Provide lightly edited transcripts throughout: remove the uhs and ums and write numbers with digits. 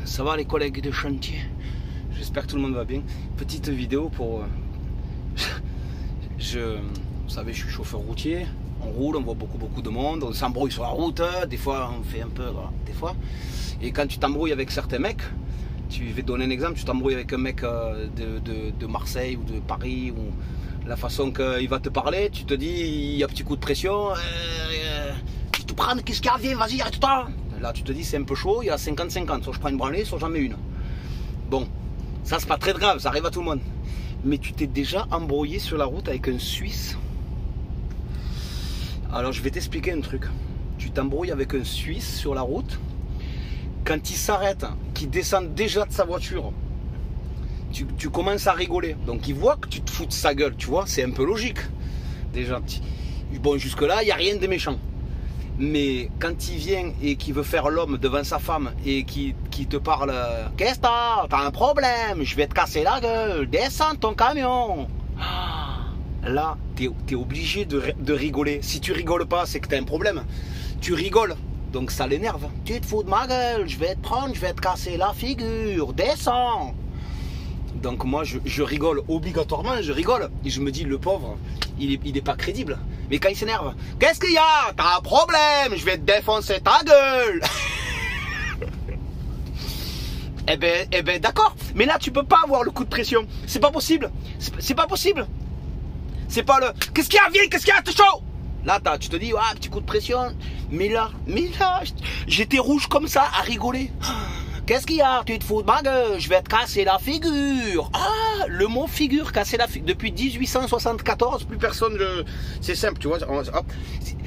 Ça va les collègues de chantier? J'espère que tout le monde va bien. Petite vidéo pour... Vous savez, je suis chauffeur routier. On roule, on voit beaucoup de monde. On s'embrouille sur la route. Des fois, on fait un peu... Voilà, des fois. Et quand tu t'embrouilles avec certains mecs, je vais te donner un exemple. Tu t'embrouilles avec un mec de Marseille ou de Paris, ou la façon qu'il va te parler, tu te dis, il y a un petit coup de pression. Tu te prends, qu'est-ce qu'il y a? Viens, vas-y, arrête-toi. Là, tu te dis, c'est un peu chaud, il y a 50-50. Soit je prends une branlée, soit j'en mets une. Bon, ça, c'est pas très grave, ça arrive à tout le monde. Mais tu t'es déjà embrouillé sur la route avec un Suisse. Alors, je vais t'expliquer un truc. Tu t'embrouilles avec un Suisse sur la route. Quand il s'arrête, qu'il descend déjà de sa voiture, tu commences à rigoler. Donc, il voit que tu te fous de sa gueule, tu vois. C'est un peu logique. Déjà, bon, jusque-là, il n'y a rien de méchant. Mais quand il vient et qu'il veut faire l'homme devant sa femme et qui te parle, qu'est-ce que t'as un problème, je vais te casser la gueule, descends ton camion. Là, t'es obligé de rigoler. Si tu rigoles pas, c'est que t'as un problème. Tu rigoles, donc ça l'énerve. Tu te fous de ma gueule, je vais te prendre, je vais te casser la figure, descends. Donc moi, je rigole obligatoirement, je rigole. Et je me dis, le pauvre, il est pas crédible. Mais quand il s'énerve, qu'est-ce qu'il y a? T'as un problème, je vais te défoncer ta gueule. Eh ben d'accord. Mais là, tu peux pas avoir le coup de pression. C'est pas possible. C'est pas possible. C'est pas le, qu'est-ce qu'il y a? Viens, qu'est-ce qu'il y a? T'es chaud. Là, tu te dis, ah, petit coup de pression. Mais là, j'étais rouge comme ça à rigoler. Qu'est-ce qu'il y a? Tu te fous de ma gueule, je vais te casser la figure. Ah, le mot figure, casser la figure. Depuis 1874, plus personne le... C'est simple, tu vois. Hop.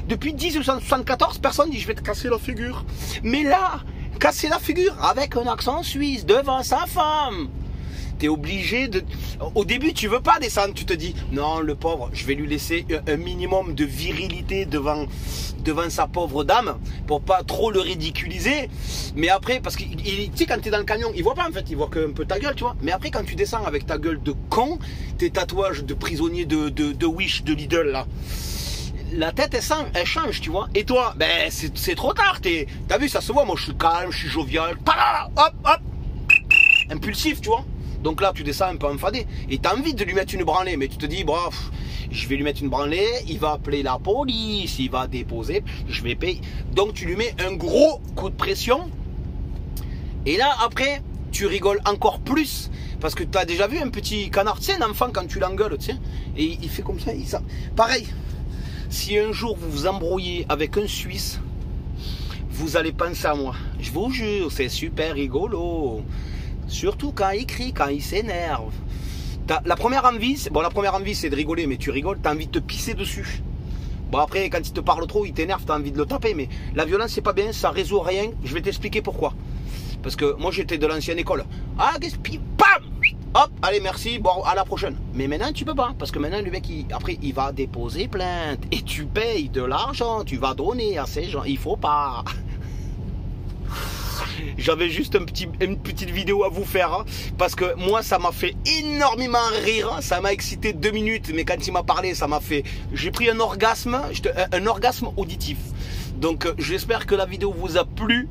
Depuis 1874, personne dit je vais te casser la figure. Mais là, casser la figure avec un accent suisse devant sa femme. T'es obligé de... Au début, tu veux pas descendre, tu te dis, non, le pauvre, je vais lui laisser un minimum de virilité devant sa pauvre dame, pour pas trop le ridiculiser. Mais après, parce que, tu sais, quand t'es dans le camion, il voit pas en fait, il voit qu'un peu ta gueule, tu vois. Mais après, quand tu descends avec ta gueule de con, tes tatouages de prisonnier de Wish, de Lidl, là, la tête, elle change, tu vois. Et toi, ben, c'est trop tard, t'as vu, ça se voit, moi, je suis calme, je suis jovial, hop, hop, impulsif, tu vois. Donc là, tu descends un peu enfadé. Et tu as envie de lui mettre une branlée. Mais tu te dis, bon, je vais lui mettre une branlée. Il va appeler la police. Il va déposer. Je vais payer. Donc tu lui mets un gros coup de pression. Et là, après, tu rigoles encore plus. Parce que tu as déjà vu un petit canard. Tu sais, un enfant, quand tu l'engueules, tu sais. Et il fait comme ça. Pareil. Si un jour vous vous embrouillez avec un Suisse, vous allez penser à moi. Je vous jure, c'est super rigolo. Surtout quand il crie, quand il s'énerve. La première envie, c'est de rigoler, mais tu rigoles, tu as envie de te pisser dessus. Bon après, quand il te parle trop, il t'énerve, tu as envie de le taper, mais la violence, c'est pas bien, ça résout rien. Je vais t'expliquer pourquoi. Parce que moi, j'étais de l'ancienne école. Ah, qu'est-ce que... Bam! Hop, allez, merci, bon, à la prochaine. Mais maintenant, tu peux pas, parce que maintenant, le mec, après, il va déposer plainte. Et tu payes de l'argent, tu vas donner à ces gens. Il faut pas... J'avais juste une petite vidéo à vous faire, hein, parce que moi ça m'a fait énormément rire, hein, ça m'a excité 2 minutes, mais quand il m'a parlé, ça m'a fait... J'ai pris un orgasme auditif. Donc j'espère que la vidéo vous a plu.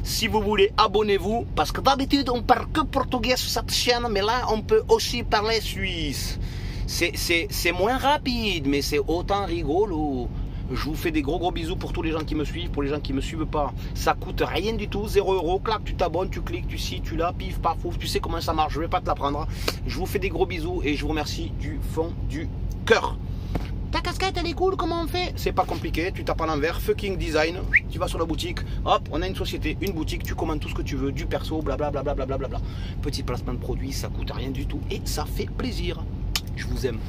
Si vous voulez, abonnez-vous, parce que d'habitude on parle que portugais sur cette chaîne, mais là on peut aussi parler suisse. C'est moins rapide, mais c'est autant rigolo. Je vous fais des gros bisous pour tous les gens qui me suivent. Pour les gens qui ne me suivent pas, ça coûte rien du tout, 0 €. Clac, tu t'abonnes, tu cliques, tu ci, tu là, pif, paf, pouf, tu sais comment ça marche, je ne vais pas te l'apprendre. Je vous fais des gros bisous et je vous remercie du fond du cœur. Ta casquette, elle est cool, comment on fait? C'est pas compliqué, tu tapes à l'envers, fucking design, tu vas sur la boutique, hop, on a une société, une boutique, tu commandes tout ce que tu veux, du perso, blablabla. Petit placement de produit, ça coûte rien du tout et ça fait plaisir. Je vous aime.